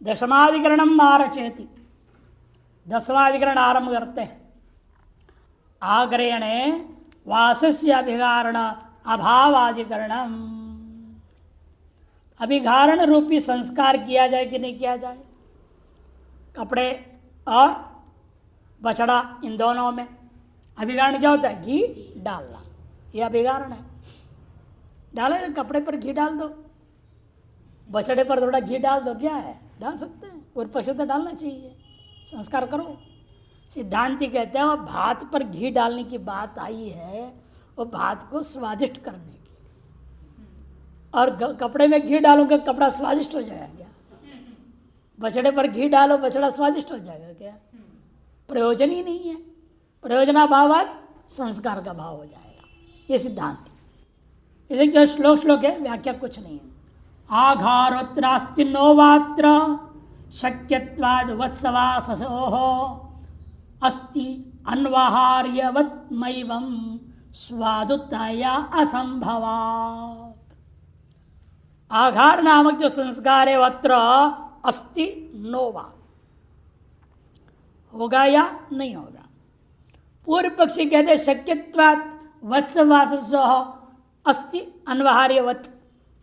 दशमाधिकरणम आरचयति, 10वां अधिकरण आरंभ करते हैं। आग्रयणे वासस्य अभिगारण अभावाधिकरणम, अभिगारण रूपी संस्कार किया जाए कि नहीं किया जाए। कपड़े और बछड़ा इन दोनों में अभिगारण क्या होता है? घी डालना, यह अभिगारण है। डाले कपड़े पर घी डाल दो, बछड़े पर थोड़ा घी डाल दो, क्या है? डाल सकते हैं, और पशु तो डालना चाहिए, संस्कार करो। सिद्धांति कहते हैं वो भात पर घी डालने की बात आई है, वो भात को स्वादिष्ट करने की, और कपड़े में घी डालोगे कपड़ा स्वादिष्ट हो जाएगा क्या? बछड़े पर घी डालो बछड़ा स्वादिष्ट हो जाएगा क्या? प्रयोजन ही नहीं है। प्रयोजनाभावात संस्कार का भाव हो जाएगा, ये सिद्धांत। इसे जो श्लोक है, व्याख्या कुछ नहीं है। आघारोत्रास्ति नोवात्र शक्यत्वाद वत्सवासोः अस्ति अन्वहार्यवत्मैवं स्वादुत्तया असंभवात्। आघार नामक जो संस्कार है अत्र अस्ति नोवा, होगा या नहीं होगा। पूर्व पक्षी कहते शक्यत्वात् वत्सवासोः अस्ति अनवहार्यवत्,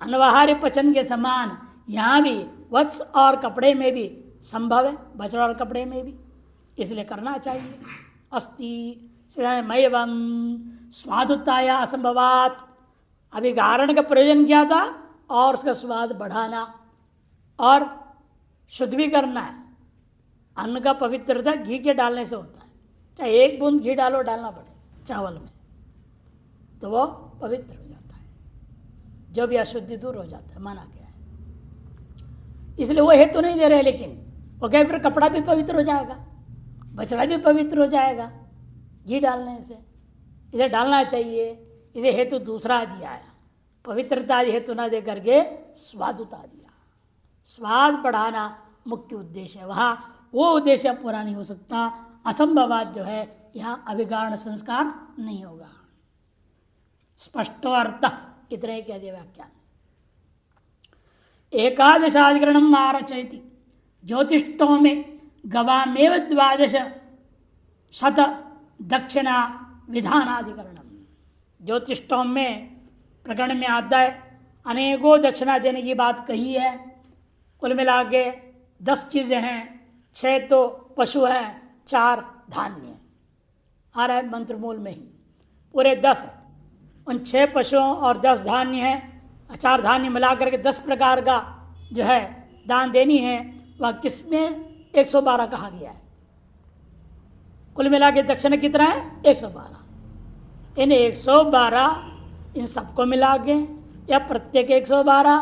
अनवहार्य पचन के समान यहाँ भी वत्स और कपड़े में भी संभव है, बछड़ा और कपड़े में भी, इसलिए करना चाहिए। अस्ति मयवम स्वादुत्ताया असंभवात, अभिगारण का प्रयोजन क्या था? और उसका स्वाद बढ़ाना और शुद्ध भी करना है। अन्न का पवित्रता घी के डालने से होता है, चाहे एक बूंद घी डालना पड़े चावल में, तो वो पवित्र हो जाता है, जो भी अशुद्धि दूर हो जाता है, माना गया है। इसलिए वो हेतु नहीं दे रहे, लेकिन वो कहे फिर कपड़ा भी पवित्र हो जाएगा, बछड़ा भी पवित्र हो जाएगा घी डालने से, इसे डालना चाहिए। इसे हेतु दूसरा दिया है, पवित्रता हेतु ना दे करके स्वादुता दिया। स्वाद बढ़ाना मुख्य उद्देश्य है, वहाँ वो उद्देश्य पूरा नहीं हो सकता। असंभवात जो है यहाँ अभिगारण संस्कार नहीं होगा। स्पष्टो अर्थ इतना ही कह दिया व्याख्यान। एकादशाधिकरणम आरचयति, ज्योतिष्टों में गवामेव 12 शत दक्षिणा विधानाधिकरणम। ज्योतिष्टों में प्रकरण में आता है अनेकों दक्षिणा देने की बात कही है। कुल मिला के 10 चीज़ें हैं, 6 तो पशु हैं, 4 धान्य आ रहा है मंत्रमूल में ही, पूरे 10 है। उन 6 पशुओं और 10 धान्य हैं, 4 धान्य मिलाकर के 10 प्रकार का जो है दान देनी है। वह किसमें 112 कहा गया है। कुल मिला के दक्षिणा कितना है? 112। इन 112 इन सबको मिला के या प्रत्येक 112,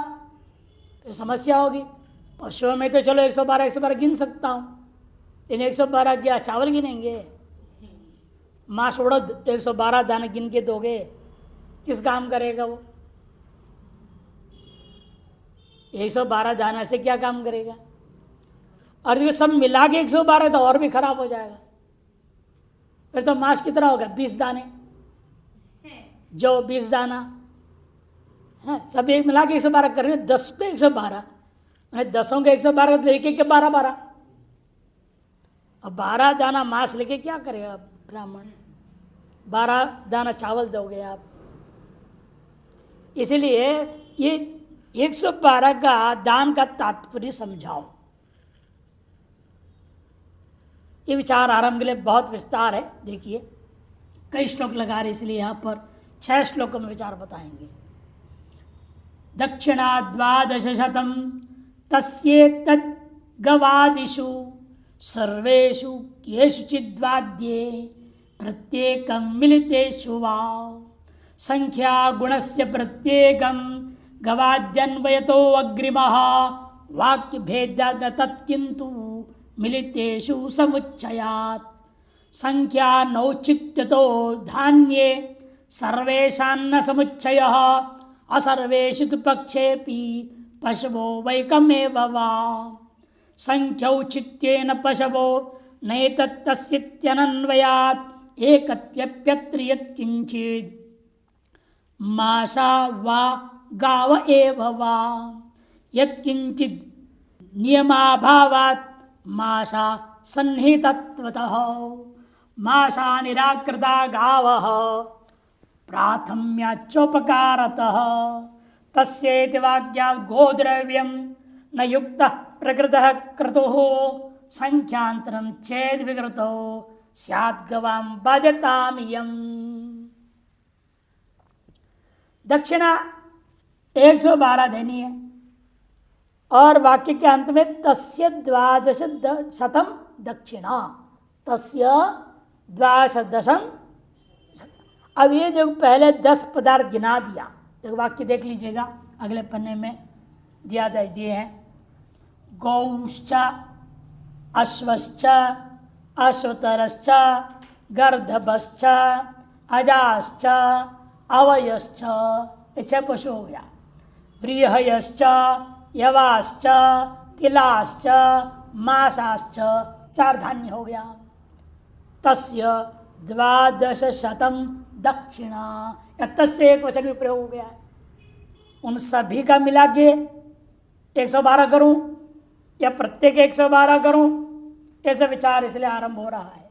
फिर समस्या होगी। पशुओं में तो चलो 112 गिन सकता हूँ, इन 112 क्या चावल गिनेंगे? मास उड़द 112 दाने गिन के दोगे, किस काम करेगा वो? 112 दाना से क्या काम करेगा? और ये सब मिला के 112 तो और भी खराब हो जाएगा। फिर तो मास कितना होगा? 20 दाने, जो 20 दाना है, सब एक मिला के 112 कर रहे हैं। 10 को 112 मैंने 10 के 112 तो एक 12। अब 12 दाना मांस लेके क्या करेगा ब्राह्मण? 12 दाना चावल दोगे आप। इसलिए ये 112 का दान का तात्पर्य समझाओ। ये विचार आरंभ के लिए बहुत विस्तार है, देखिए कई श्लोक लगा रहे, इसलिए यहाँ पर 6 श्लोकों में विचार बताएंगे। दक्षिणा 12 तस्येतद् गवादिषु सर्वेषु केषुचिद्वाद्ये प्रत्येकं मिलितेषु वा संख्या गुणस्य प्रत्येकं गवाद्यन्वयतो अग्रिमः वाक्य भेदात् न तत्किन्तु मिलितेषु समुच्चयात् संख्या नौचित्यतो धान्ये सर्वेषान्न समुच्चयः असर्वेषु तु पक्षेऽपि पशवो वैकमेव वा संख्यौचित्येन पशवो नैतत्तस्यत्यनन्वयात् एकत्वप्यत्र यत्किञ्चित् मासा वा गाव एव वा यत्किञ्चित् नियमाभावात् माशा सन्निहितत्वतः माशा निराकृता गावः प्राथम्याच्योपकारतः तस्येति वाक्यात् गोद्रव्यं न युक्तः प्रकृतः क्रतुः संख्यांतरं चेद विकृतो स्यात् गवां बाध्यतामियम्। दक्षिणा 112 देनी है और वाक्य के अंत में तस्य 12 दक्षिणा, तस्य 12। अब ये जो पहले 10 पदार्थ गिना दिया तो वाक्य देख लीजिएगा, अगले पन्ने में दिए हैं। गौश्च अश्वश्च अश्वतरश्च गर्दभश्च अजाश्च अवयश्च, 6 पशु हो गया। व्रीहयश्च यवाश्च तिलाश्च माशाश्च, 4 धान्य हो गया। तस्य 12 दक्षिणा, या तस्य एक वचन भी प्रयोग हो गया है। उन सभी का मिला के 112 करूं या प्रत्येक 112 करूं, ऐसा विचार इसलिए आरंभ हो रहा है।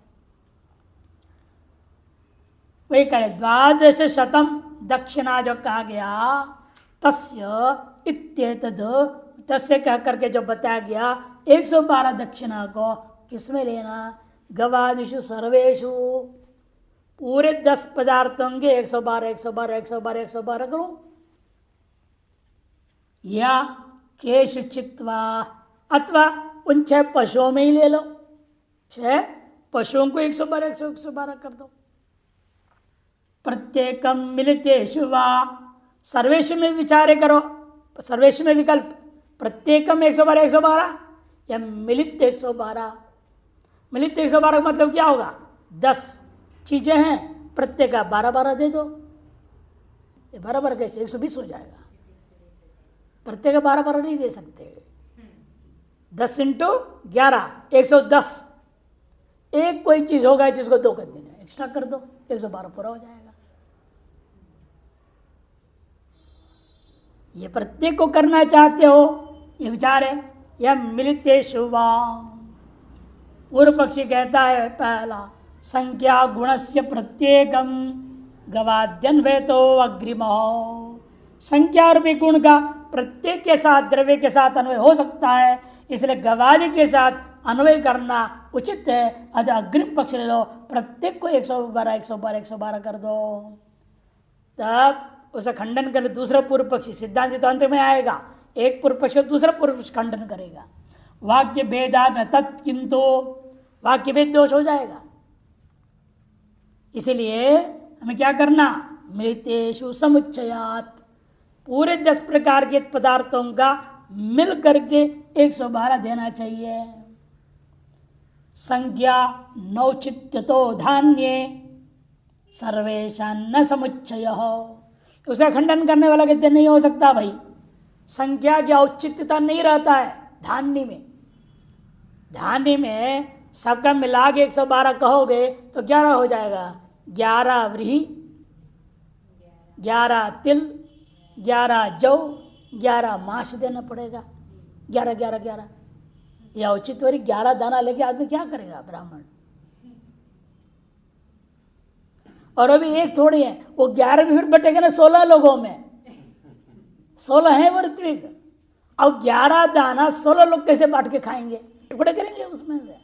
वही कहे 12 दक्षिणा जो कहा गया, तस्य इत्येतद्, तस्य कह करके जो बताया गया 112 दक्षिणा को किसमें लेना? गवादिषु सर्वेषु, पूरे 10 पदार्थों के 112 112 112 112 करूं, या केशु चित्वा, अथवा उन 6 पशुओं में ही ले लो, 6 पशुओं को 112 112 कर दो। प्रत्येकम मिलितेषु वा, सर्वेषु में विचारे करो, सर्वेषु में विकल्प, प्रत्येकम 112 112 या मिलित 112। मिलित 112 का मतलब क्या होगा? 10 चीजें हैं, प्रत्येक का 12 दे दो। ये 12 कैसे? 120 हो जाएगा। प्रत्येक का 12 नहीं दे सकते। 10 × 11 110। एक कोई चीज होगा जिसको 2 कर देना, एक्स्ट्रा कर दो, 112 पूरा हो जाएगा। ये प्रत्येक को करना चाहते हो, ये विचार है। यह मिलितेषु वा, पूर्व पक्षी कहता है पहला, संख्या गुणस्य प्रत्येकम गवाद्यन्वयतो अग्रिमो, संख्या रूपी गुण का प्रत्येक के साथ द्रव्य के साथ अन्वय हो सकता है, इसलिए गवादि के साथ अन्वय करना उचित है। अतः अग्रिम पक्ष ले लो, प्रत्येक को 112 112 112 कर दो, तब उसका खंडन कर। दूसरा पूर्व पक्षी सिद्धांत सिद्धांत में आएगा, एक पूर्व पक्ष दूसरा पूर्व पक्ष खंडन करेगा। वाक्य भेदा न तत् किंतु, वाक्य भेद दोष हो जाएगा। इसलिए हमें क्या करना? मृतेषु समुच्चयात्, पूरे 10 प्रकार के पदार्थों का मिल करके 112 देना चाहिए। संज्ञा नौचित्यतो धान्ये सर्वेशान्न समुच्चय, उसका खंडन करने वाला कहते नहीं हो सकता भाई, संख्या की औचित्यता नहीं रहता है धान्य में। धान्य में सबका मिला के 112 कहोगे तो 11 हो जाएगा। 11 व्रीहि, 11 तिल, 11 जौ, 11 माश देना पड़ेगा। 11 11 11 यह औचित्य 11 दाना लेके आदमी क्या करेगा ब्राह्मण? और अभी एक थोड़ी है, वो 11 भी फिर बटेगा ना 16 लोगों में। 16 है वो ऋत्विक, अब 11 दाना 16 लोग कैसे बांट के खाएंगे? टुकड़े करेंगे उसमें से,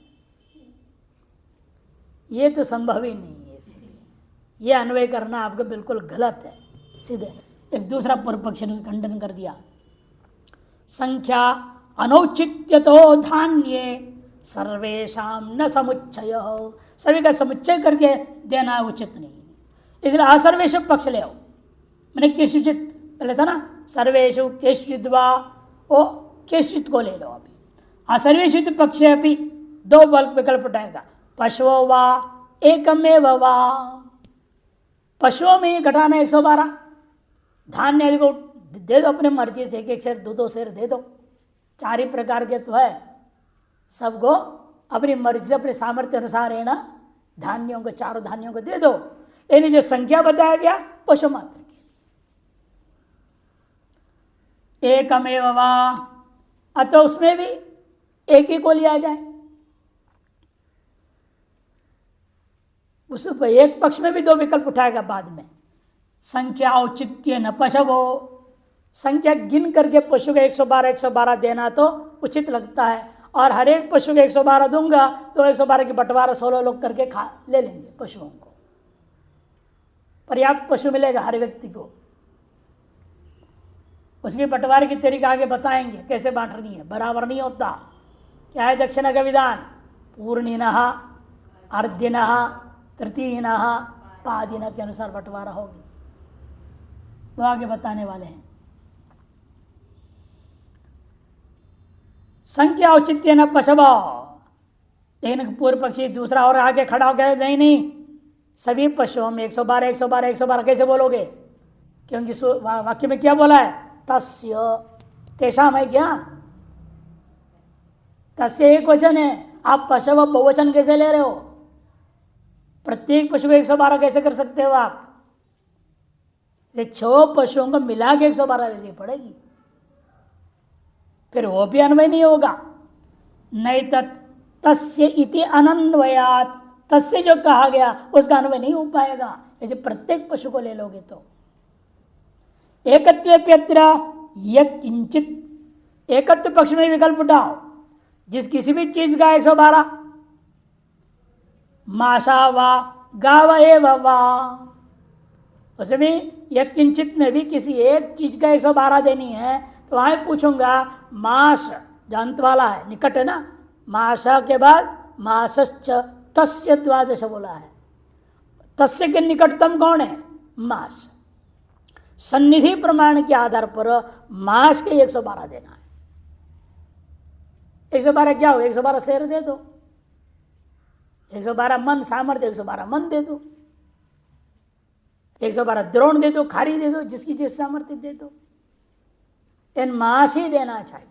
ये तो संभव ही नहीं है। इसलिए ये अन्वय करना आपका बिल्कुल गलत है सीधे। एक दूसरा पूर्व पक्ष ने खंडन कर दिया, संख्या अनौचित्यतो धान्ये सर्वेशाम न समुच्चय, सभी का समुच्चय करके देना उचित नहीं। इसलिए असर्वेश पक्ष ले आओ, मैंने केशुचित पहले था ना, सर्वेशु केशुचित वा, ओ केशुचित को ले लो। अभी असर्वेशित पक्ष अभी 2 विकल्प उठाएगा, पशुओं वा एकमेव वा, पशुओं में ही घटाना 112, धान्य आदि को दे दो अपने मर्जी से, 1 शेर 2 शेर दे दो। 4 ही प्रकार के तो है, सबको अपनी मर्जी से अपने सामर्थ्य अनुसार है ना, धान्यों को 4 धान्यों को दे दो। लेकिन जो संख्या बताया गया पशु मात्र के लिए एकमेव वा, अतः उसमें भी एक ही को लिया जाए। उस एक पक्ष में भी दो विकल्प उठाएगा बाद में। संख्या औचित्य न पशवो, संख्या गिन करके पशु को 112 112 देना तो उचित लगता है, और हर एक पशु को 112 दूंगा तो 112 की बंटवारा 16 लोग करके खा ले लेंगे। पशुओं को पर्याप्त पशु मिलेगा हर व्यक्ति को। उसकी बंटवारे की तरीका आगे बताएंगे कैसे बांटनी है। बराबर नहीं होता। क्या है दक्षिणा का विधान? पूर्णिनः, अर्धिनः, तृतीयनः, पादिनः के अनुसार बंटवारा होगी। वो आगे बताने वाले हैं। संख्या औचित्य न पशव, लेकिन पूर्व पक्षी दूसरा और आगे खड़ा हो गया, नहीं सभी पशुओं में 112 112 112 कैसे बोलोगे? क्योंकि वाक्य में क्या बोला है? तस्य, तेषाम है क्या? तस्य एक वचन है, आप पशव बहुवचन कैसे ले रहे हो? प्रत्येक पशु को 112 कैसे कर सकते हो आप? ये 6 पशुओं को मिला के 112 लेनी पड़ेगी, फिर वो भी अन्वय नहीं होगा। नहीं तस्य इति अनन्वयात, तस्य जो कहा गया उसका अन्वय नहीं हो पाएगा यदि प्रत्येक पशु को ले लोगे तो। एकत्वेप्यत्र यत् किंचित, एकत्व पक्ष में विकल्प उठाओ, जिस किसी भी चीज का 112, माशा वा गाव एव वा, उसमें यत् किंचित में भी किसी एक चीज का 112 देनी है तो वहां पूछूंगा मास, जो अंत वाला है, निकट है ना, माशा के बाद मासश्च तस्य द्वादश बोला है। तस्य के निकटतम कौन है? मास। सन्निधि प्रमाण के आधार पर मास के 112 देना है। 112 क्या हो? 112 शेर दे दो, 112 मन सामर्थ्य, 112 मन दे दो, 112 द्रोण दे दो, खारी दे दो, जिसकी जिस सामर्थ्य दे दो, इन मास ही देना चाहिए।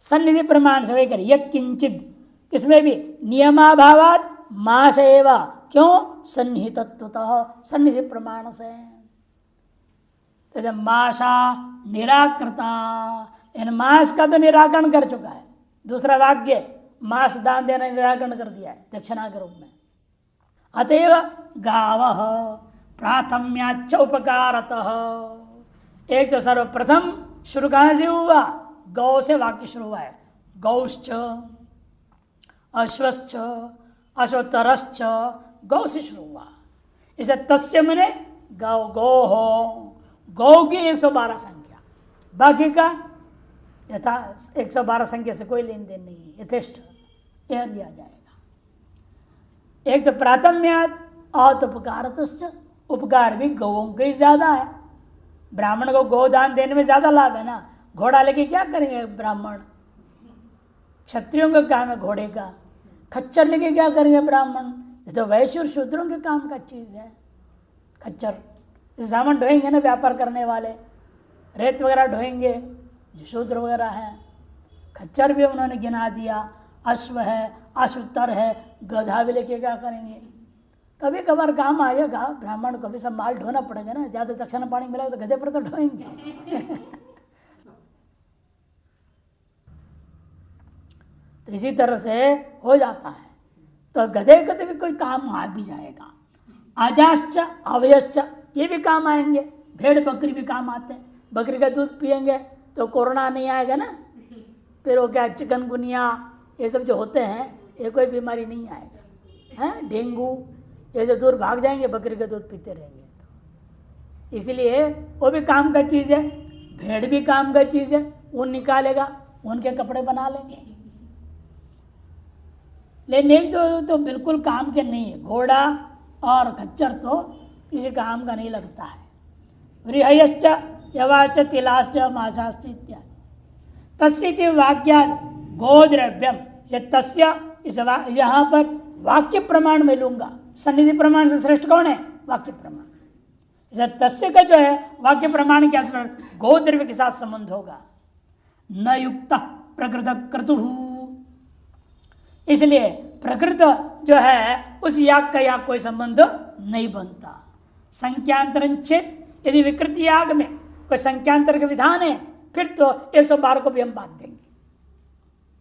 सन्निधि प्रमाण से वही करें। यत् किंचित, इसमें भी नियमाभावात मास एवा, क्यों? सन्निहितत्वतः, सन्निधि प्रमाण से। तो माशा निराकृता, इन मास का तो निराकरण कर चुका है। दूसरा वाक्य मास दान देना निराकरण कर दिया है दक्षिणा के रूप में। अतएव गावः प्राथम्याच्च उपकारतः, एक तो सर्वप्रथम शुरू कहां से हुआ? गौ से वाक्य शुरू हुआ है। गौश्च, अश्वश्च, अश्वतरश्च, गौ से शुरू हुआ। इसे तस्य मने गौ, गौ हो, गौ की 112 संख्या, बाकी का यथा 112 संख्या से कोई लेन देन नहीं है, यथेष्ट यह लिया जाएगा। एक तो प्राथम्याद और तो उपकारतश्च, उपकार भी गौओं के ही ज्यादा है। ब्राह्मण को गोदान देने में ज्यादा लाभ है ना। घोड़ा लेके क्या करेंगे ब्राह्मण? क्षत्रियों का काम है घोड़े का। खच्चर लेके क्या करेंगे ब्राह्मण? ये तो वैश्य और शूद्रों के काम का चीज है। खच्चर सामान ढोएंगे ना, व्यापार करने वाले रेत वगैरह ढोएंगे, जो शूद्र वगैरह हैं। खच्चर भी उन्होंने गिना दिया। अश्व है, अश्वतर है, गधा भी लेके क्या करेंगे? कभी कभार काम आएगा ब्राह्मण को भी, सब माल ढोना पड़ेगा ना। ज़्यादा दक्षिणा पानी मिला तो गधे पर तो ढोएंगे। तो इसी तरह से हो जाता है। तो गधे का तो भी कोई काम आ भी जाएगा। आजाश्च अवयश्च, ये भी काम आएंगे। भेड़ बकरी भी काम आते हैं। बकरी का दूध पियेंगे तो कोरोना नहीं आएगा ना। फिर वो क्या चिकनगुनिया ये सब जो होते हैं, ये कोई बीमारी नहीं आएगा। हैं डेंगू ये जो दूर भाग जाएंगे बकरी का दूध पीते रहेंगे। तो इसलिए वो भी काम का चीज़ है। भेड़ भी काम का चीज़ है। ऊन निकालेगा, ऊन के कपड़े बना लेंगे। लेकिन एक तो बिल्कुल काम के नहीं है। घोड़ा और खच्चर तो किसी काम का नहीं लगता है। रिहयश्च यवाच तिलाश्च माशाश्च इत्यादि। तस्य वाक्या गोद्रव्यम, ये तस्य इस यहाँ पर वाक्य प्रमाण में लूंगा। सन्निधि प्रमाण से श्रेष्ठ कौन है? वाक्य प्रमाण। तस्य का जो है वाक्य प्रमाण के आधार पर गोद्रव्य के साथ संबंध होगा। न युक्त प्रकृत क्रतु, इसलिए प्रकृत जो है उस याग का याग कोई संबंध नहीं बनता। संख्यांतरंचित, यदि विकृति याग में कोई संख्यांतर का विधान है फिर तो 112 को भी हम बात देंगे।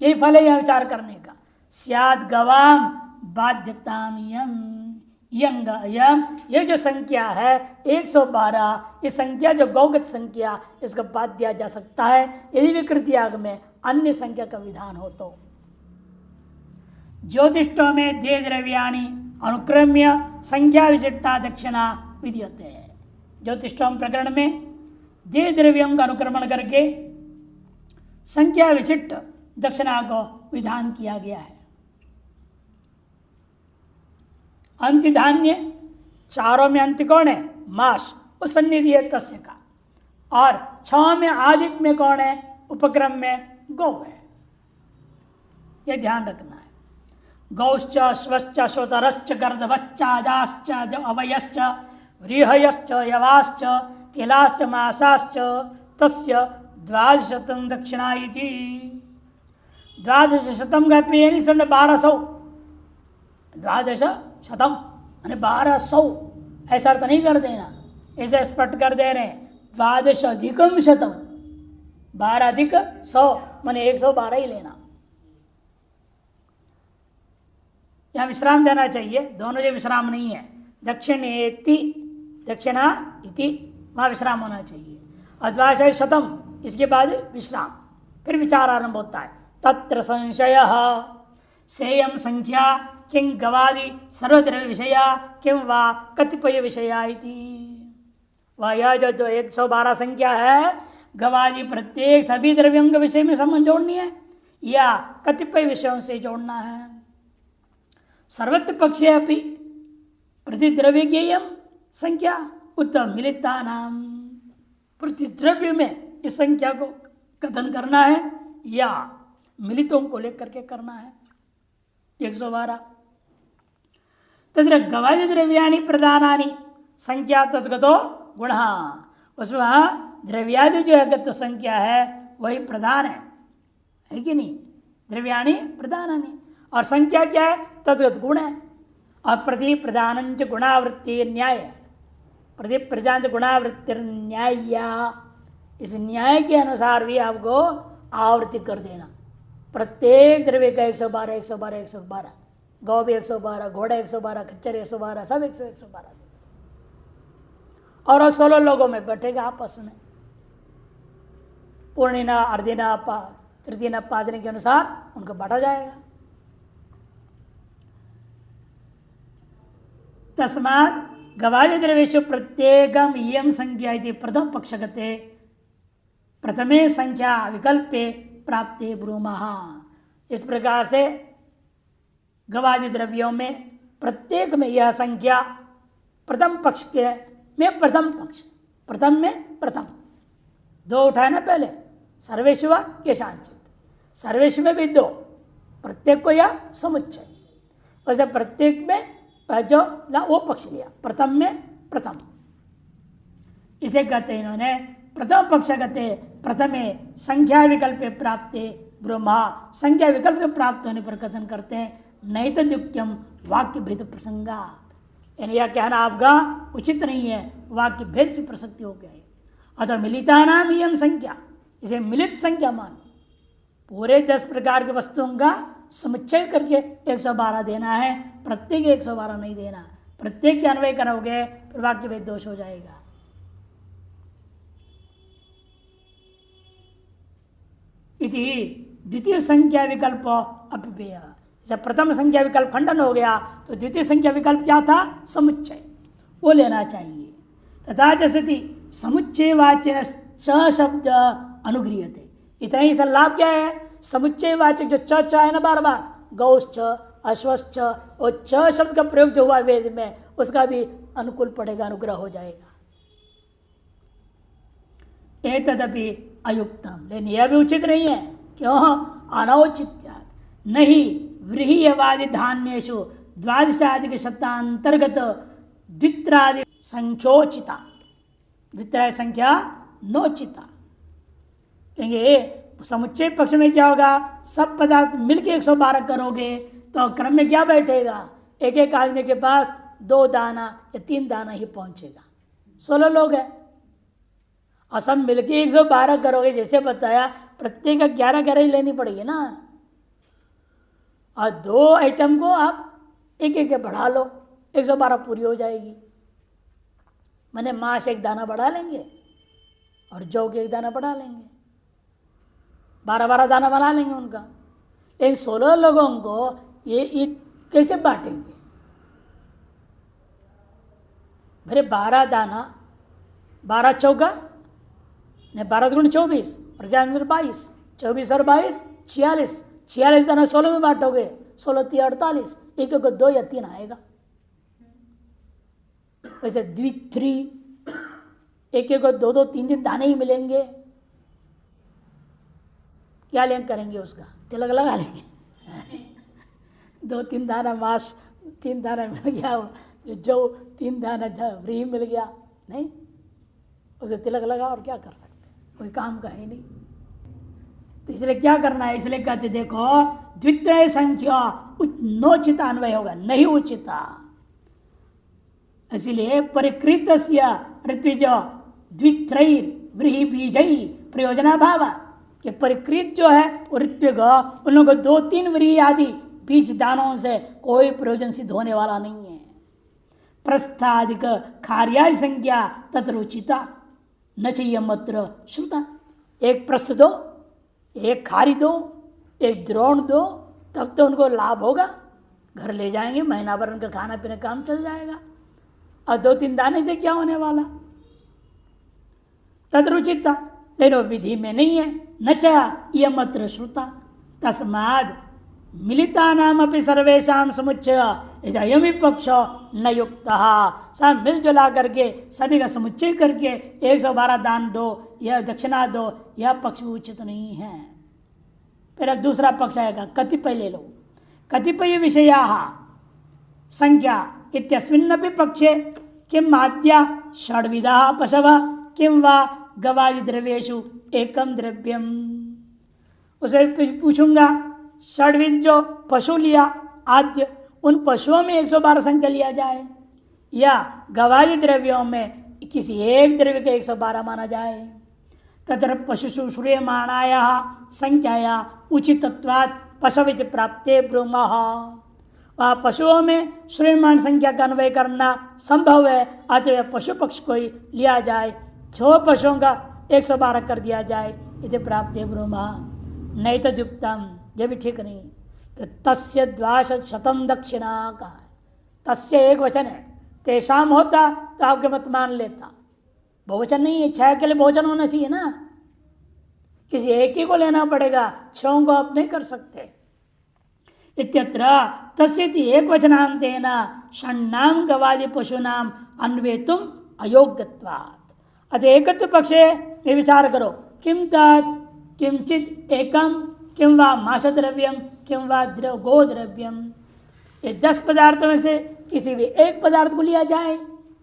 यही फल है यह विचार करने का। स्याद गवाम बाध्यताम यम यंग यम, ये जो संख्या है 112, ये संख्या जो गौगत संख्या, इसका बात दिया जा सकता है यदि विकृति आग में अन्य संख्या का विधान हो तो। ज्योतिषों में दे द्रव्याणि अनुक्रम्य संख्या विशिष्टा दक्षिणा विधीयते है। ज्योतिषों प्रकरण में दे द्रव्यों का अनुक्रमण करके संख्या विशिष्ट दक्षिणा को विधान किया गया है। अंत्य धान्य चारों में अंत्य कौन है? मास, वो सन्निधि है तस्य का। और 6 में आदिक में कौन है? उपक्रम में गौ है। यह ध्यान रखना है। गौश्च स्वश्च श्वतरश्च गर्दभश्च अजाश्च अवयश्च व्रीहयश्च यवाश्च तिलाश्च मासाश्च तस्य 1200 दक्षिणा इति। 1200 का ये नहीं समझ 1200, 1200 माने 1200 ऐसा अर्थ नहीं कर देना, ऐसे स्पष्ट कर दे रहे हैं 12 अधिकम शतम, 12 अधिक 100 माने 112 ही लेना। यहाँ विश्राम देना चाहिए, दोनों जो विश्राम नहीं है। दक्षिणेति दक्षिणा इति, वहाँ विश्राम होना चाहिए। अद्वाशय शतम, इसके बाद विश्राम, फिर विचार आरंभ होता है। तत्र संशय सेयम संख्या किं गवादि सर्वद्रव्य विषया किं वा कतिपय विषया इति। वह यह जो 112 संख्या है, गवादि प्रत्येक सभी द्रव्यों के विषय में संबंध जोड़नी है या कतिपय विषयों से जोड़ना है। सर्वत्र पक्षे अपि प्रतिद्रव्य ज्ञेयम संख्या उत्तम मिलिता नाम। प्रतिद्रव्य में इस संख्या को कथन करना है या मिलितों को लेकर के करना है। 112 तत्र गवादि द्रव्याणि प्रधानानि संख्या तद्गतो गुण, उसमें द्रव्यादि जो है गत संख्या है वही प्रधान है कि नहीं? द्रव्याणि प्रधानानि, और संख्या क्या है? तद्गत गुण है। और प्रति प्रधान गुणावृत्ति न्याय, प्रति प्रधान गुणावृत्ति न्याय, इस न्याय के अनुसार भी आपको आवृत्ति कर देना। प्रत्येक द्रव्य का 112 112 112, गौ भी 112, घोड़ा 112, खच्चर 112, सब 112। और 16 लोगों में बैठेगा आपस में, पूर्णिना अर्धिना तृतीय पादने के अनुसार उनको बांटा जाएगा। तस्मात् गवादि द्रव्येषु प्रत्येकम इयम संख्या इति प्रथम पक्षगते प्रथमे संख्या विकल्पे प्राप्ते ब्रूमः। इस प्रकार से गवादि द्रव्यों में प्रत्येक में यह संख्या प्रथम पक्ष के में प्रथम पक्ष, प्रथम में प्रथम, दो उठाए ना पहले, सर्वेषु व केशांचित, सर्वेषु में भी 2, प्रत्येक को या समुच्चय, वैसे प्रत्येक में जो वो पक्ष लिया, प्रथम में प्रथम, इसे कहते हैं इन्होंने प्रथम पक्ष कहते प्रथमे संख्या विकल्प प्राप्ते ब्रह्मा। संख्या विकल्प के प्राप्त होने पर कथन करते हैं नहीं तो युक्तम वाक्य भेद प्रसंगात, यानी यह कहना आपका उचित नहीं है, वाक्य भेद की प्रसक्ति हो गई। अतः मिलिता नाम यम संख्या, इसे मिलित संख्या मान, पूरे 10 प्रकार के वस्तुओं का समुच्चय करके 112 देना है, प्रत्येक 112 नहीं देना। प्रत्येक के अन्वय करोगे फिर वाक्य भेद दोष हो जाएगा। इति द्वितीय संख्या विकल्प अपव्यय, जब प्रथम संख्या विकल्प खंडन हो गया तो द्वितीय संख्या विकल्प क्या था? समुच्चय, वो लेना चाहिए। तथा जैसे समुच्चय वाच्य च शब्द अनुगृह्यते, इतना ही सा लाभ क्या है? समुच्चय वाचक जो च है ना, बार बार गौश्च अश्वश्च, और च शब्द का प्रयोग जो हुआ वेद में उसका भी अनुकूल पड़ेगा, अनुग्रह हो जाएगा। एतदपि अयुक्तम, लेकिन यह भी उचित नहीं है। क्यों? अनौचित्यात् नहीं व्रीह्यवादि धान्येषु द्वादशादि शब्दांतर्गत द्वित्रादि संख्योचिता, द्वित्रादि संख्या नोचिता। क्योंकि समुच्चय पक्ष में क्या होगा? सब पदार्थ मिलके 112 करोगे तो क्रम में क्या बैठेगा? एक एक आदमी के पास 2 दाना या 3 दाना ही पहुंचेगा। 16 लोग हैं और सब मिलके 112 करोगे, जैसे बताया प्रत्येक का 11 11 ही लेनी पड़ेगी ना, और 2 आइटम को आप एक एक बढ़ा लो, 112 पूरी हो जाएगी। मैंने मांस 1 दाना बढ़ा लेंगे और जौ के 1 दाना बढ़ा लेंगे, 12-12 दाना बना लेंगे उनका। लेकिन 16 लोगों को ये कैसे बांटेंगे? भरे 12 दाना, 12 चौका ने 12 गुण 24 और 22, 24 और 22 46, 46 दाना 16 में बांटोगे, 16 3 48, एक को 2 या 3 आएगा। वैसे द्वित्री एक को 2-2 3-3 दाने ही मिलेंगे। क्या लेंगे करेंगे उसका? तिलक लगा लेंगे। 2-3 दाना मांस, 3 दाना मिल गया, जो 3 दाना फ्री मिल गया, नहीं उसे तिलक लगा और क्या कर सकते, कोई काम का है नहीं। तो इसलिए क्या करना है? इसलिए कहते देखो द्वितीय संख्या नोचित अन्वय होगा, नहीं उचिता। इसलिए परिकृत ऋत्विज द्वित्रैर व्रीहि बीजई प्रयोजना भाव कि परिकृत जो है वो ऋत्विग उन लोगों को 2-3 व्रीहि आदि बीज दानों से कोई प्रयोजन सिद्ध होने वाला नहीं है। प्रस्थादिक कार्याय संज्ञा तत्रुचिता न चाहिए मत्र श्रुता। एक प्रस्थ दो, एक खारी दो, एक द्रोण दो, तब तो उनको लाभ होगा, घर ले जाएंगे, महीना भर उनका खाना पीना काम चल जाएगा। और 2-3 दाने से क्या होने वाला? तद्रुचिता, लेकिन विधि में नहीं है। न च यह मत्र श्रुता तस्माद मिलिता नाम अपनी सर्वेशा समुच्चय यदि पक्ष न युक्त। सब मिलजुला करके सभी का समुच्चय करके 112 दान दो या दक्षिणा दो, यह पक्ष भी उचित नहीं है। फिर अब दूसरा पक्ष आएगा, कतिपय ले लो। कतिपय विषया संख्या इत्यस्मिन्नपि पक्षे किम माद्या षड्विधा पशव किम वा गवादि द्रव्येषु एकम द्रव्यम। उसे पूछूंगा षड्विध जो पशु लिया आद्य, उन पशुओं में 112 संख्या लिया जाए या गवादि द्रव्यों में किसी एक द्रव्य के 112 माना जाए। तत्र पशुषु श्रूयमाणाया संख्याया उचितत्वात् पशविति प्राप्ते ब्रूमः। वह पशुओं में श्रूयमान संख्या का अन्वय करना संभव है, अतः पशु पक्ष को ही लिया जाए, जो पशुओं का 112 कर दिया जाए। इति प्राप्ते ब्रूमः। नहीं तो युक्तम, यह भी ठीक नहीं। तो तस्य 200 दक्षिणा का है, तस्य एक वचन है, तेषाम होता तो आपके मत मान लेता। बहुवचन नहीं है, 6 के लिए बहुवचन होना चाहिए ना, किसी एक ही को लेना पड़ेगा, 6 को आप नहीं कर सकते। इत्यत्र तस्यति एक वचनांतेन षण्णाम गवादि पशूनाम अन्वेतुम अयोग्यत्वात्। अतः एकत्व पक्षे में विचार करो, किम तत् किंचित एकम किम वा मास द्रव्यम किम वा गो द्रव्यम। ये 10 पदार्थों में से किसी भी एक पदार्थ को लिया जाए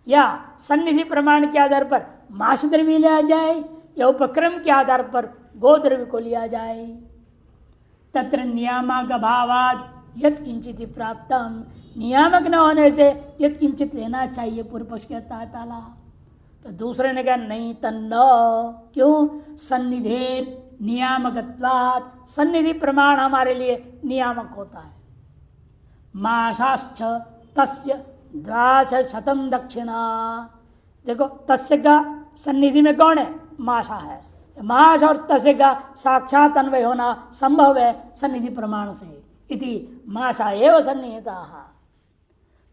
या सन्निधि प्रमाण के आधार पर मास द्रव्य लिया जाए या उपक्रम के आधार पर गो द्रव्य को लिया जाए। तत्र नियामक अभावाद यत् किंचित प्राप्तम, नियामक न होने से यत् किंचित लेना चाहिए, पूर्व पक्ष कहता है पहला। तो दूसरे ने कहा नहीं तन्न, क्यों? सन्निधेर नियामकत्वात्, सन्निधि प्रमाण हमारे लिए नियामक होता है। माशाश्च तस्य 200 दक्षिणा। देखो तस्य का सन्निधि में कौन है? माशा है। माश और तस्य का साक्षात अन्वय होना संभव है सन्निधि प्रमाण से। इति माशा एव सन्निहिता।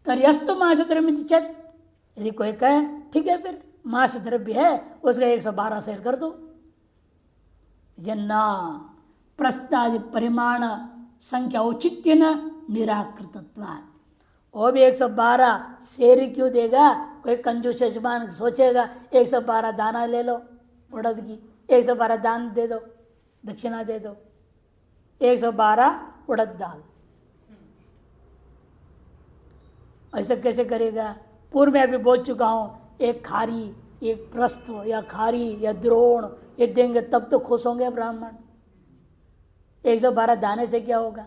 तर्यस्तु मास द्रव्य चेत, यदि कोई कहे ठीक है फिर मास द्रव्य है उसका 112 शेर कर दो। जन्ना प्रस्तादि परिमाण संख्या औचित्य न निराकृतत्वात्। वो भी 112 शेर क्यों देगा? कोई कंजूस यजमान सोचेगा 112 दाना ले लो उड़द की, 112 दान दे दो, दक्षिणा दे दो, 112 उड़द दाल, ऐसा कैसे करेगा? पूर्व में अभी बोल चुका हूँ, एक खारी एक प्रस्थ या खारी या द्रोण ये देंगे तब तो खुश होंगे ब्राह्मण। 112 दाने से क्या होगा?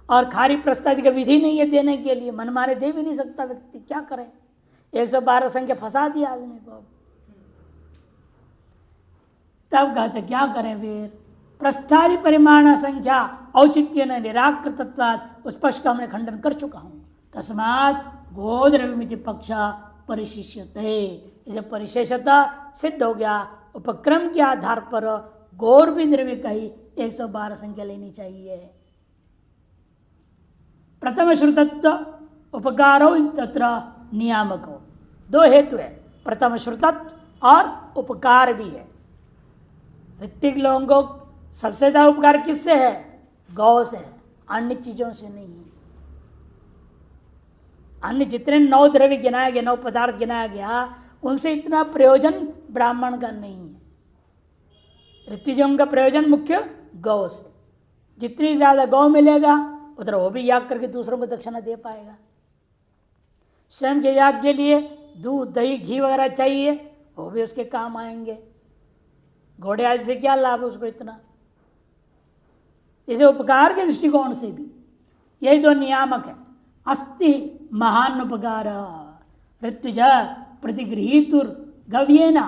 और खारी प्रस्तादि का विधि नहीं है देने के लिए, मनमाने दे भी नहीं सकता व्यक्ति, क्या करे? 112 संख्या फंसा दिया आदमी को। तब कहते क्या करें फिर? प्रस्थादि परिमाण संख्या औचित्य न निराकृतत्वात् उस पक्ष का हमने खंडन कर चुका हूं। तस्मात् गोद्रव्यमिति पक्ष परिशिष्यते, इसे परिशेषता सिद्ध हो गया। उपक्रम के आधार पर गौर भी द्रव्य का ही 112 संख्या लेनी चाहिए। प्रथम श्रुतत्व उपकारो तत्र नियामको, दो हेतु है, प्रथम श्रुतत्व और उपकार भी है। ऋत्विक लोगों को सबसे ज्यादा उपकार किससे है? गौ से है, अन्य चीजों से नहीं है। अन्य जितने 9 द्रव्य गिनाया गया, 9 पदार्थ गिनाया गया, उनसे इतना प्रयोजन ब्राह्मण का नहीं है। ऋत्विजों का प्रयोजन मुख्य गौ से, जितनी ज्यादा गौ मिलेगा उतना वो भी याग करके दूसरों को दक्षिणा दे पाएगा। स्वयं के याग के लिए दूध दही घी वगैरह चाहिए, वो भी उसके काम आएंगे। घोड़े आदि से क्या लाभ उसको इतना। इसे उपकार के दृष्टिकोण से भी यही दो नियामक है। अस्ति महान उपकार ऋत्विज प्रतिगृहीतुर गव्येना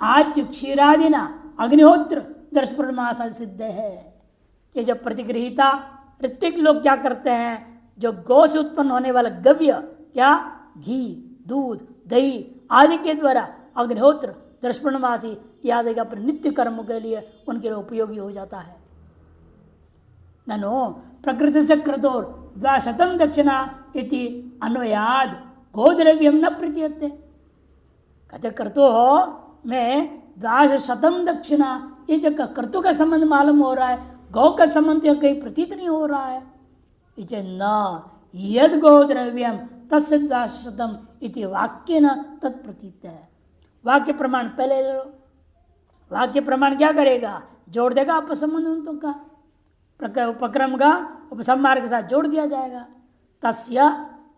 आज क्षीरादिना अग्निहोत्र दर्शपूर्णमास सिद्ध है कि जब प्रतिगृहीता ऋत्विक लोग क्या करते हैं, जो गौ से उत्पन्न होने वाला गव्य, क्या घी दूध दही आदि के द्वारा अग्निहोत्र दर्शपूर्णमासी याद का नित्य कर्म के लिए उनके लिए उपयोगी हो जाता है। ननो प्रकृति से क्रतोर 200 दक्षिणा इति अन्वयाद गोद्रव्यम न प्रतीयते। कहते कर्तो हो में 200 दक्षिणा, ये जो कर्तु का संबंध मालूम हो रहा है, गौ का संबंध तो कहीं प्रतीत नहीं हो रहा है। इचे न यद गोद्रव्यम तस्य 200 इति वाक्य न तत्प्रतीत है। वाक्य प्रमाण पहले ले लो। वाक्य प्रमाण क्या करेगा? जोड़ देगा आपस संबंध का, उपक्रम का उपसंहार के साथ जोड़ दिया जाएगा। तस्य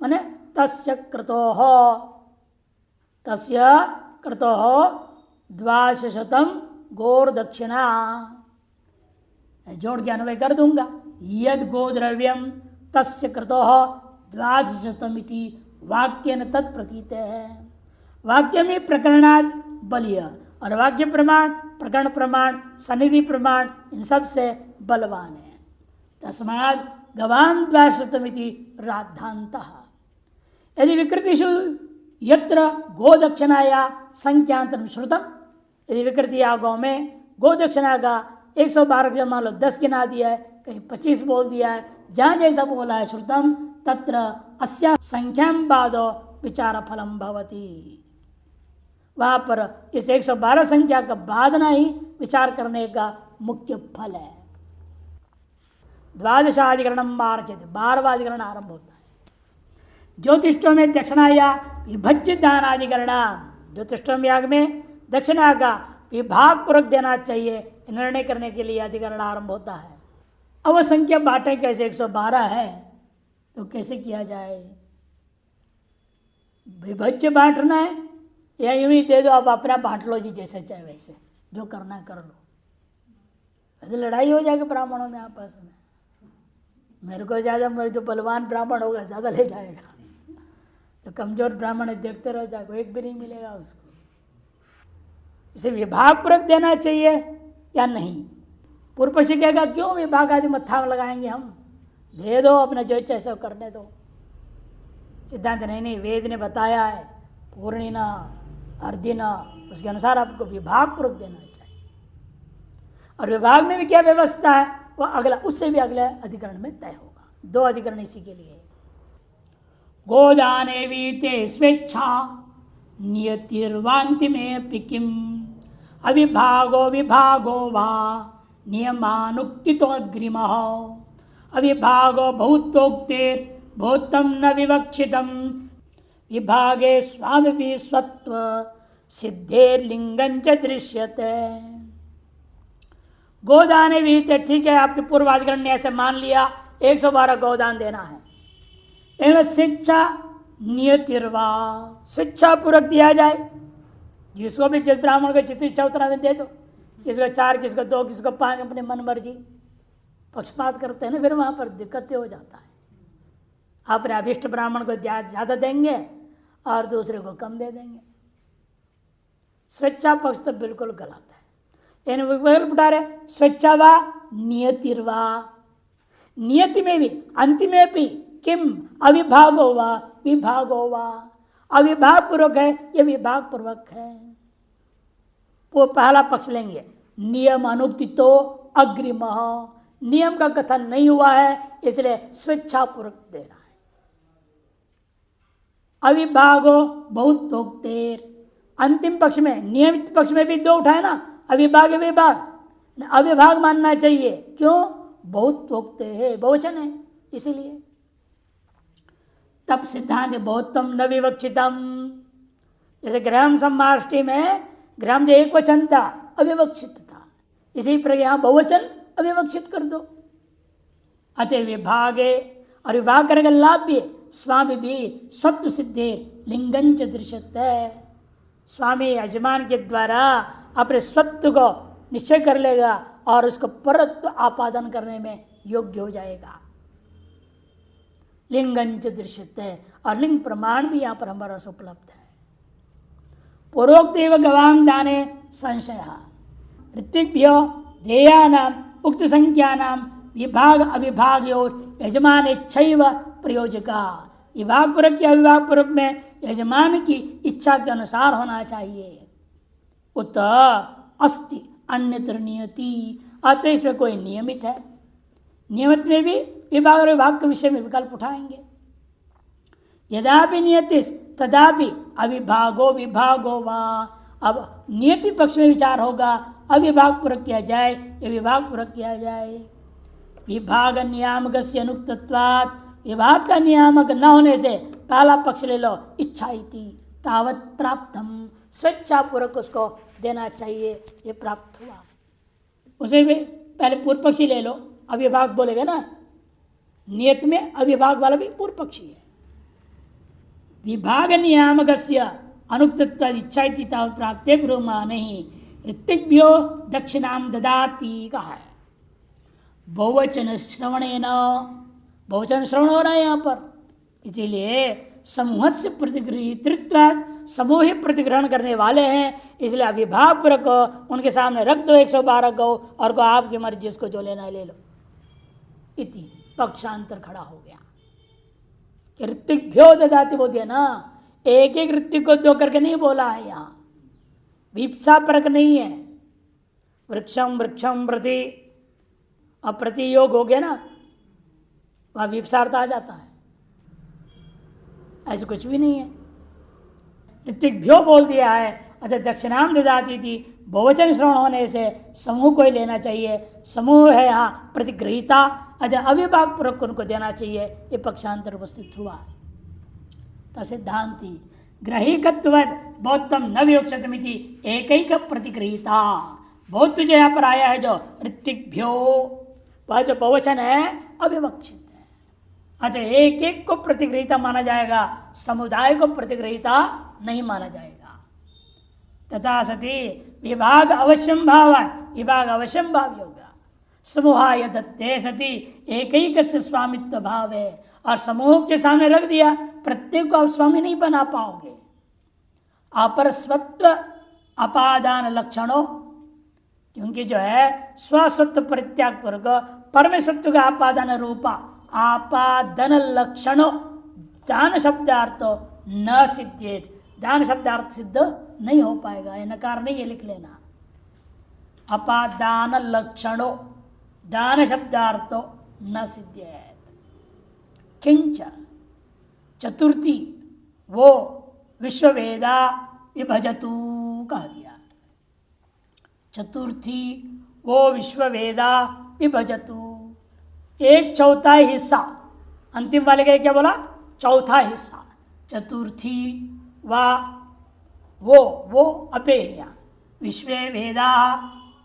माने तस्य क्रतोः 200 गौर दक्षिणा, जोड़ के अन्वय कर दूंगा। यद गोद्रव्यम तस्य क्रतोः 200 इति वाक्येन तत्प्रतीत है। वाक्य में प्रकरणात् बलीय, और वाक्य प्रमाण प्रकरण प्रमाण सन्निधि प्रमाण इन सब से बलवान है। तस्मात् गवाम 200 राधांतः। यदि विकृतिषु यत्र गोदक्षिणाया संख्यांतरं श्रुतम, यदि विकृति या गौ में गोदक्षिणा का 112 का मान लो 10 गिना दिया है, कहीं 25 बोल दिया है, जहाँ जैसा बोला है श्रुतम तत्र अस्या संख्यां बादो विचार फलम भवति। वहाँ पर इस 112 संख्या का बादना ही विचार करने का मुख्य फल है। द्वादशाधिकरणम मार्चते, 12वां अधिकरण आरंभ होता है। ज्योतिषों में दक्षिणा या विभज्य दानाधिकरण, ज्योतिषोम याग में दक्षिणा का विभाग पूर्वक देना चाहिए, निर्णय करने के लिए अधिकरण आरंभ होता है। अब वह संख्या बांटे कैसे? 112 है तो कैसे किया जाए? विभज्य बांटना है या यूं ही दे दो, आप अपना बांट लो जी, जैसे चाहे वैसे, जो करना है कर लो। ऐसे लड़ाई हो जाएगी ब्राह्मणों में आपस में। मेरे को ज़्यादा, मेरे जो बलवान ब्राह्मण होगा ज़्यादा ले जाएगा, जो कमजोर ब्राह्मण है देखते रह जाएगा, एक भी नहीं मिलेगा उसको। इसे विभाग पूर्वक देना चाहिए या नहीं? पूर्व पक्षी कहेगा क्यों विभाग आदि मत्था लगाएंगे हम, दे दो अपना जो चाहे करने दो। सिद्धांत नहीं, वेद ने बताया है पूर्णिना अर्धिना, उसके अनुसार आपको विभाग पूर्वक देना चाहिए। और विभाग में भी क्या व्यवस्था है वह अगला, उससे भी अगले अधिकरण में तय होगा। 2 अधिकरण इसी के लिए। गोदाने वीते स्वेच्छा नियतिर्वान्ति में पिकिम अविभागो विभागो वा नियमानुक्तितो अग्रिमः अविभागो बहुतोक्तेर बहुतम न विवक्षितम विभागे स्वामी स्वत्व सिद्धेर लिंगंच दृश्यते। गोदान विहित, ठीक है, आपके पूर्वाधिकरण ने ऐसे मान लिया 112 गोदान देना है। इनमें शिक्षा नियतिर्वा, शिक्षा पूर्वक दिया जाए, जिसको भी जिस ब्राह्मण को जितनी इच्छा उतना में दे दो, किसको 4 किसको 2 किसको 5, अपने मन मर्जी। पक्षपात करते हैं ना, फिर वहाँ पर दिक्कतें हो जाता है। अपने अभिष्ट ब्राह्मण को ज़्यादा देंगे और दूसरे को कम दे देंगे। स्वेच्छा पक्ष तो बिल्कुल गलत है। इन विकल्प उठा रहे, स्वेच्छा वा नियतिर्वा, नियति में भी अंतिम में भी किम अविभागो वा विभागो वा, अविभाग पूर्वक है यह विभाग पूर्वक है। वो पहला पक्ष लेंगे, नियम अनुक्तितो अग्रिम, नियम का कथन नहीं हुआ है इसलिए स्वेच्छापूर्वक दे रहा है। अविभागो बहुत उक्तेर, अंतिम पक्ष में नियमित पक्ष में भी दो उठाए ना, अविभाग विभाग, अविभाग मानना चाहिए, क्यों? बहुत उक्ते है, बहुवचन है इसीलिए। तब सिद्धांत बहुतम न विवक्षितम, जैसे ग्रहम सम्माष्टि में ग्रहम जो एक वचन था अविवक्षित था, इसी प्रकार यहां बहुवचन अविवक्षित कर दो। अतः विभागे, और विभाग करेगा लाभ भी, स्वामी भी स्वत्व सिद्धि लिंगंच दृश्यत है, स्वामी यजमान के द्वारा अपने स्वत्व को निश्चय कर लेगा और उसको परत्व आपादन करने में योग्य हो जाएगा। लिंगंच दृश्यत है, और लिंग प्रमाण भी यहाँ पर हमारा उपलब्ध है। पूर्वोक्त गवाम दाने संशय, ऋत्विभ्यो ध्येयानाम उक्त संख्यानाम विभाग अविभागयोर यजमान इच्छैव प्रयोजका, विभाग पूर्वक या अविभाग पूर्वक में यजमान की इच्छा के अनुसार होना चाहिए। उत अस्ति अन्यत्र नियति, अतः इसमें कोई नियमित है, नियमित में भी विभाग और विभाग के विषय में विकल्प उठाएंगे। यदापि नियतिस तदापि अविभागो विभागो वा, अब नियति पक्ष में विचार होगा, अविभाग पूर्वक किया जाए या विभाग पूर्वक किया जाए। विभाग नियामक से अनुक्तत्वात्, विभाग का नियामक न होने से पहला पक्ष ले लो, इच्छा इति तावत प्राप्तम, स्वेच्छापूर्वक उसको देना चाहिए, ये प्राप्त हुआ। उसे भी पहले पूर्व पक्षी ले लो, अविभाग बोलेगा ना, नियत में अविभाग वाला भी पूर्व पक्षी है। विभाग नियामक अनुक्तत्वाद इच्छा इति तावत प्राप्ते ब्रह्मा नहीं, ऋत्विभ्यो दक्षिणाम ददाति कहा है। बहुवचन श्रवणेन, बहुवचन श्रवण हो रहा है यहाँ पर, इसीलिए समूह से प्रतिगृहीतृत्वाद, समूह ही प्रतिग्रहण करने वाले हैं, इसलिए अविभाग पूर्वक उनके सामने रख दो 112 गौ और को आपकी मर्जी जिसको जो लेना है ले लो। इति पक्षांतर खड़ा हो गया कि ऋत्विभ्यो ददाति बोल दिया ना, एक एक ऋत्विक को दो करके नहीं बोला है, यहाँ विप्सा परक नहीं है। वृक्षम वृक्षम प्रति, अब प्रति योग हो गया ना, वह विप्सार्थ आ जाता है, ऐसे कुछ भी नहीं है। ऋत्विभ्यो बोल दिया है, अतः दक्षिणाम ददाती थी, बहुवचन श्रवण होने से समूह को ही लेना चाहिए, समूह है यहाँ प्रतिग्रहिता, अतः अविभाग पूर्वक उनको देना चाहिए, ये पक्षांतर उपस्थित हुआ। तो सिद्धांति ग्रहीकत्वद बहुतम न विवक्षितमिति एकैक प्रतिग्रहिता, बहुत जो यहाँ पर आया है जो ऋत्विभ्यो, वह जो बहुवचन है अविवक्षित है, अतः एक एक को प्रतिग्रहिता माना जाएगा, समुदाय को प्रतिग्रहिता नहीं माना जाएगा। तथा सती विभाग अवश्यम भावान, विभाग अवश्यम भाव होगा। समूहाय दत्ते सती एक स्वामित्व भाव है, और समूह के सामने रख दिया, प्रत्येक को आप स्वामी नहीं बना पाओगे। अपरस्वत्व अपादान लक्षणों, क्योंकि जो है स्वसत्व परित्याग पूर्वक परमेसत्व का आपादान रूपा आपादन लक्षणों दान शब्दार्थ न सिद्ध्येत, दान शब्दार्थ सिद्ध नहीं हो पाएगा, ये नकार नहीं है, लिख लेना। अपादान लक्षणों दान शब्दार्थ न सिद्ध्येत। किंच चतुर्थी वो विश्ववेदा विभजतु कह दिया, चतुर्थी वो विश्ववेदा विभजतु, एक चौथाई हिस्सा, अंतिम वाले का क्या बोला, चौथा हिस्सा। चतुर्थी वा वो अपेय विश्वे वेदा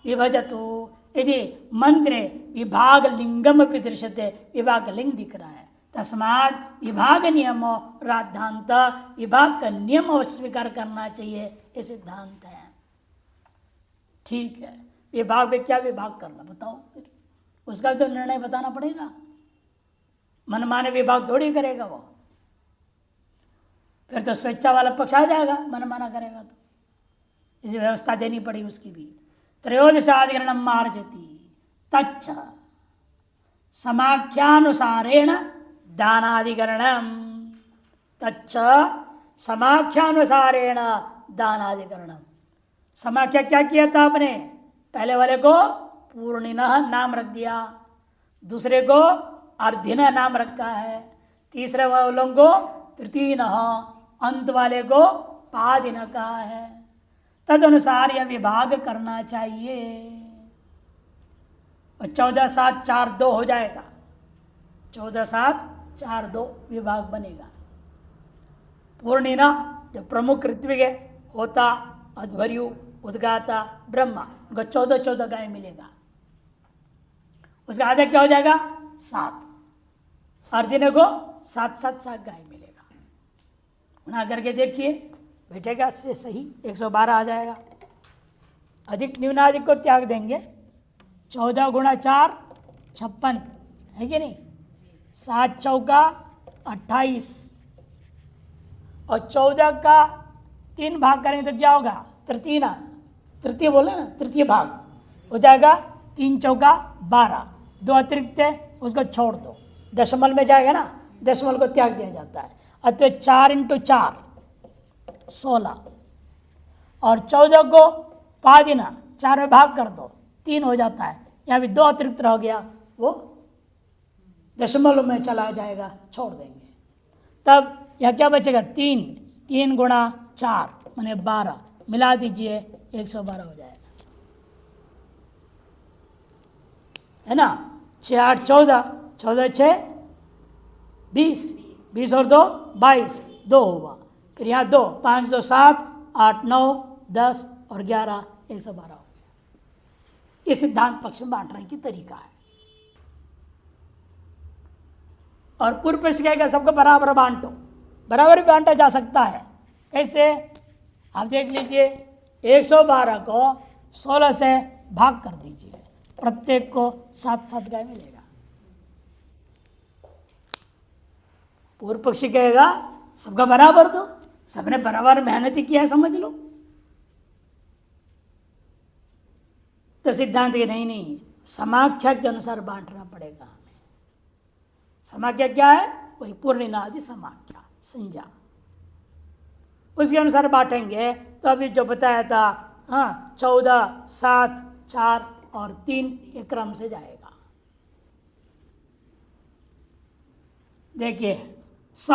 विभजतु, यदि मंत्रे विभाग लिंगम भी दृश्यते, विभाग लिंग दिख रहा है, तस्माद विभाग नियम राधांत, विभाग का नियम स्वीकार करना चाहिए, ये सिद्धांत है। ठीक है, विभाग में क्या विभाग करना बताओ, फिर उसका भी तो निर्णय बताना पड़ेगा, मनमाने विभाग थोड़ी करेगा वो, फिर तो स्वेच्छा वाला पक्ष आ जाएगा, मनमाना करेगा तो इसी व्यवस्था देनी पड़ेगी उसकी भी। त्रयोदशाधिकरणम मार्जति तच्च समाख्यानुसारेण दानाधिकरणम। तच्च समाख्यानुसारेण दानाधिकरणम। समाख्या क्या किया था आपने? पहले वाले को पूर्णिनः नाम रख दिया, दूसरे को अर्धिनः नाम रखा है, तीसरे वालों को तृतीयनः, अंत वाले को पादिनः कहा है। तद अनुसार यह विभाग करना चाहिए। और 14, 7, 4, 2 हो जाएगा। 14, 7, 4, 2 विभाग बनेगा। पूर्णिना जो प्रमुख ऋत्विक है, होता, अध्वर्यु, उद्गाता, ब्रह्मा, उनको 14, 14 गाय मिलेगा। उसका आधा क्या हो जाएगा? 7। अर्धिन को 7, 7, 7 गाय मिलेगा। गुणा करके देखिए, बैठेगा से सही 112 आ जाएगा। अधिक न्यूनाधिक को त्याग देंगे। 14 गुणा 4 56 है कि नहीं? 7 चौका 28 और 14 का 3 भाग करेंगे तो क्या होगा? तृतीय बोले ना, तृतीय भाग हो जाएगा। 3 चौका 12, 2 अतिरिक्त है उसको छोड़ दो, दशमल में जाएगा ना, दशमल को त्याग दिया जाता है। अतः 4 × 4 16 और 14 को पादिना 4 में भाग कर दो, 3 हो जाता है। यहाँ भी 2 अतिरिक्त रह गया, वो दशमलव में चला जाएगा, छोड़ देंगे। तब यह क्या बचेगा? 3 गुणा 4 माने 12, मिला दीजिए 112 हो जाएगा, है ना। 6, 8, 14, 14, 6, 20, 20 और 2 22, 2 हुआ। फिर यहाँ 2, 5, 2, 7, 8, 9, 10 और 11, 112 हो गया। ये सिद्धांत पक्ष में बांटने की तरीका है। और पूर्व पक्ष कहेगा सबको बराबर बांटो। बराबर भी बांटा जा सकता है। कैसे? आप देख लीजिए, 112 को 16 से भाग कर दीजिए, प्रत्येक को 7-7 गाय मिलेगा। पूर्व पक्षी कहेगा सबका बराबर दो, सबने बराबर मेहनत ही किया है, समझ लो। तो सिद्धांत ये नहीं, समाख्या के अनुसार बांटना पड़ेगा हमें। समाख्या क्या है? वही पूर्णिनादि समाख्या, संज्ञा, उसके अनुसार बांटेंगे। तो अभी जो बताया था, हाँ, 14, 7, 4 और 3 के क्रम से जाएगा। देखिए, स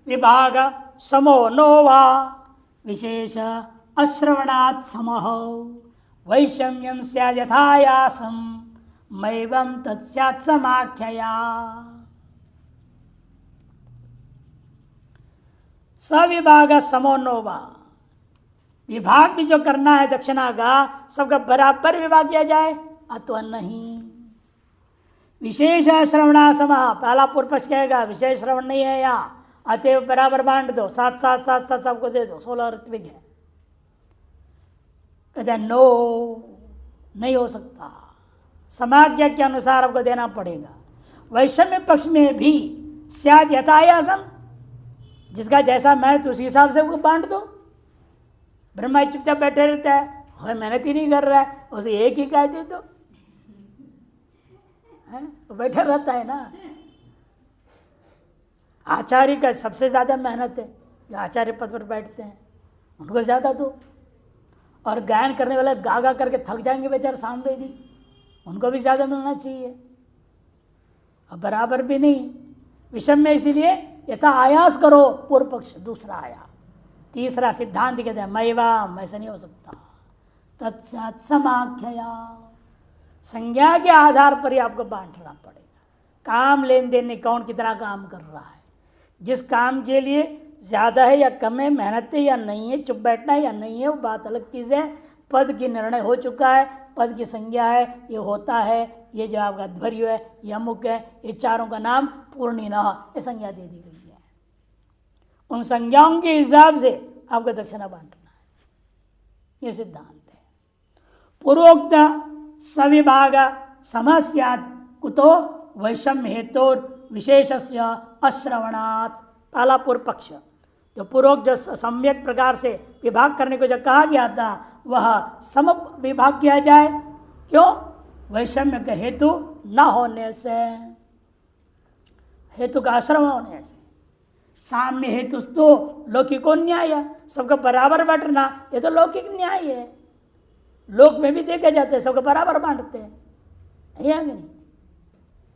विभाग समो नो वा विशेष अश्रवणात् समः वैषम्यं स्यात् यथायासं मैवं तत्स्यात् समाख्यया। सविभाग समो नो वा, विभाग भी जो करना है दक्षिणा का, सबका बराबर विभाग किया जाए अथवा नहीं। विशेष श्रवणा समा, पहला पूर्व पक्ष कहेगा विशेष श्रवण नहीं है यहाँ, अतएव बराबर बांट दो, 7, 7, 7, 7 सबको दे दो, 16 ऋत्विक है। कहते नो, नहीं हो सकता, समाज्ञा के अनुसार आपको देना पड़ेगा। वैषम्य पक्ष में भी स्यात् यथायासम, जिसका जैसा मेहनत उसी हिसाब से वो बांट दो। ब्रह्मा चुपचाप बैठे रहता है, हमें मेहनत ही नहीं कर रहा है, उसे एक ही कह दे दो, वो बैठा रहता है ना। आचार्य का सबसे ज़्यादा मेहनत है, जो आचार्य पद पर बैठते हैं उनको ज़्यादा दो। और गायन करने वाले गा गा करके थक जाएंगे बेचारे सामवेदी, उनको भी ज़्यादा मिलना चाहिए। अब बराबर भी नहीं, विषम में इसीलिए यथा आयास करो, पूर्व पक्ष दूसरा आया। तीसरा सिद्धांत कहते हैं मैवाम, ऐसा नहीं हो सकता, तत्स्यात् समाख्यया, संज्ञा के आधार पर ही आपको बांटना पड़ेगा। काम लेन देन में कौन कितना काम कर रहा है, जिस काम के लिए ज़्यादा है या कम है, मेहनत है या नहीं है, चुप बैठना है या नहीं है, वो बात अलग चीज़ है। पद की निर्णय हो चुका है, पद की संज्ञा है, ये होता है, ये जो आपका ध्वर्य है, ये अमुक है, ये चारों का नाम पूर्णिनः, ये संज्ञा दे दी गई है। उन संज्ञाओं के हिसाब से आपको दक्षिणा बांटना है, ये सिद्धांत है। पूर्वोक्त सविभाग समस्यात् कुतो वैषम्य हेतुर विशेषस्य अश्रवणात्, पहला पूर्व पक्ष, जो पूर्वोक्त जो सम्यक प्रकार से विभाग करने को जो कहा गया था, वह सम विभाग किया जाए। क्यों? वैषम्य का हेतु न होने से, हेतु का आश्रम होने से। साम्य हेतु तो लौकिको न्याय है, सबका बराबर बांटना, ये तो लौकिक न्याय है। लोक में भी देखे जाते हैं, सबको बराबर बांटते हैं, है कि नहीं?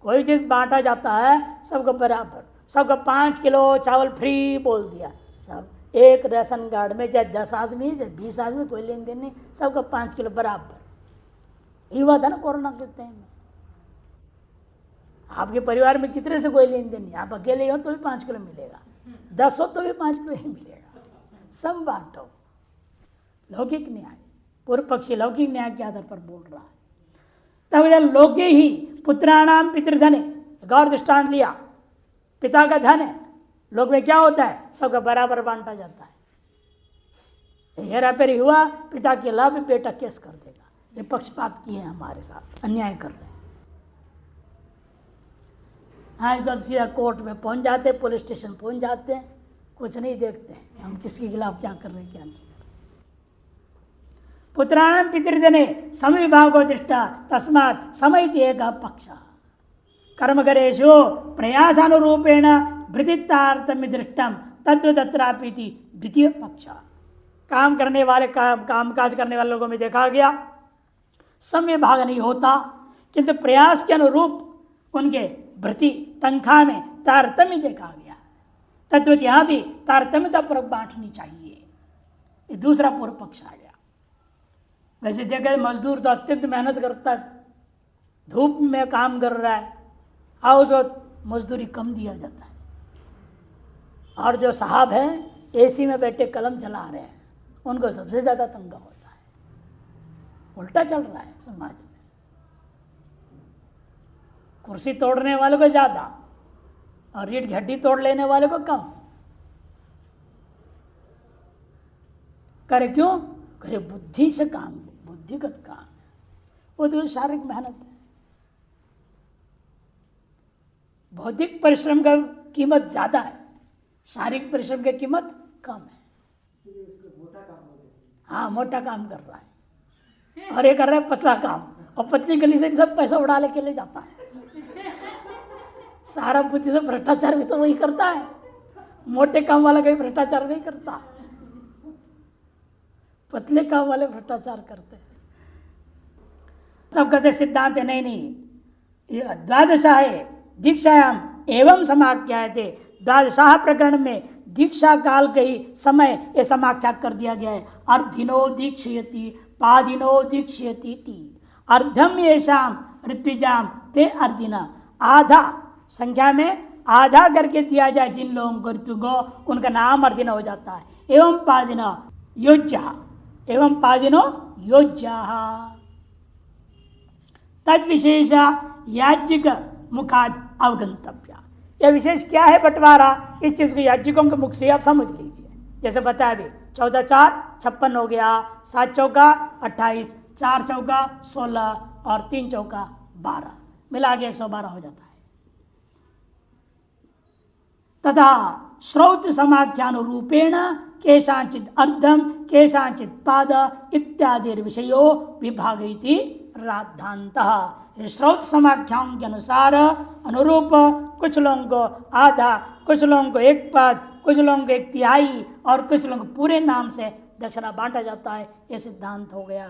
कोई चीज़ बांटा जाता है सबको बराबर, सबको 5 किलो चावल फ्री बोल दिया, सब एक राशन कार्ड में चाहे 10 आदमी चाहे 20 आदमी, कोई लेन देन नहीं, सबको 5 किलो बराबर। ये हुआ था ना कोरोना के टाइम में। आपके परिवार में कितने से कोई लेन देन नहीं, आप अकेले हो तो भी 5 किलो मिलेगा, 10 हो तो भी 5 किलो ही मिलेगा, सब बांटो। लौकिक न्याय, पूर्व पक्षी लौकिक न्याय के आधार पर बोल रहा है। तब लोके ही पुत्राणाम पितृधन, एक और दृष्टांत लिया, पिता का धन है, लोक में क्या होता है, सबका बराबर बांटा जाता है। हेरा फेरी हुआ, पिता के खिलाफ बेटा केस कर देगा, ये पक्षपात किए हमारे साथ, अन्याय कर रहे हैं। हाँ, सीधा कोर्ट में पहुंच जाते, पुलिस स्टेशन पहुंच जाते हैं, कुछ नहीं देखते हैं हम किसके खिलाफ क्या कर रहे हैं क्या नहीं। पुत्राणाम पितृधने समविभागो दृष्टा तस्मात् समयति एक पक्ष कर्मकरेषु प्रयासानुरूपेण वृत्तितार्थम्य दृष्टम तद्वदत्रापीति द्वितीय पक्ष। काम करने वाले काम काज करने वाले लोगों में देखा गया समविभाग नहीं होता, किंतु प्रयास के अनुरूप उनके भृति तनख्वाह में तारतम्य देखा गया। तद्वत यहाँ भी तारतम्यता पूर्वक बांटनी चाहिए, ये दूसरा पूर्व पक्ष आ गया। वैसे देखा मजदूर तो अत्यंत मेहनत करता है, धूप में काम कर रहा है, और उसको मजदूरी कम दिया जाता है, और जो साहब हैं एसी में बैठे कलम चला रहे हैं उनको सबसे ज़्यादा तनख्वाह होता है। उल्टा चल रहा है समाज में, कुर्सी तोड़ने वाले को ज़्यादा और रीढ़ की हड्डी तोड़ लेने वाले को कम। करे क्यों? करे बुद्धि से काम, बुद्धिगत काम, वो तो शारीरिक मेहनत है। भौतिक परिश्रम का कीमत ज़्यादा है, शारीरिक परिश्रम की कीमत कम है। हाँ, मोटा काम कर रहा है और ये कर रहा है पतला काम, और पतली गली से सब पैसा उड़ा के ले जाता है। सारा बुद्धि से भ्रष्टाचार भी तो वही करता है, मोटे काम वाला कोई भ्रष्टाचार नहीं करता, पतले काम वाले भ्रष्टाचार करते हैं। सब कहते सिद्धांत है नहीं, द्वादशा है दीक्षायाम एवं समाख्या थे। द्वादशाह प्रकरण में दीक्षा काल के ही समय ये समाख्या कर दिया गया है। अर्धिनो दीक्षयति पादिनो दीक्षयति ती अर्धम येषाम ऋत्विजाम ते अर्धिना, आधा संख्या में आधा करके दिया जाए जिन लोगों को ऋतु को, उनका नाम अर्धिना हो जाता है। एवं पादिनो योज्या, एवं पादिनो योज्या तद विशेष याज्ञिक मुखाद अवगंतव्य। यह विशेष क्या है बंटवारा, इस चीज को याज्ञिकों के मुख से आप समझ लीजिए। जैसे बताया अभी 14 4 56 हो गया, 7 चौका 28, 4 चौका 16 और 3 चौका 12, मिला के 112 हो जाता है। तथा श्रौत समाख्यानुरूपेण केशांचित अर्धम केशांचित पाद इत्यादि विषयो विभागयति राद्धांतः। श्रौत समाख्याओं के अनुसार अनुरूप कुछ लोगों को आधा, कुछ लोगों को एक पाद, कुछ लोगों को 1/3 और कुछ लोगों को पूरे नाम से दक्षिणा बांटा जाता है। ये सिद्धांत हो गया।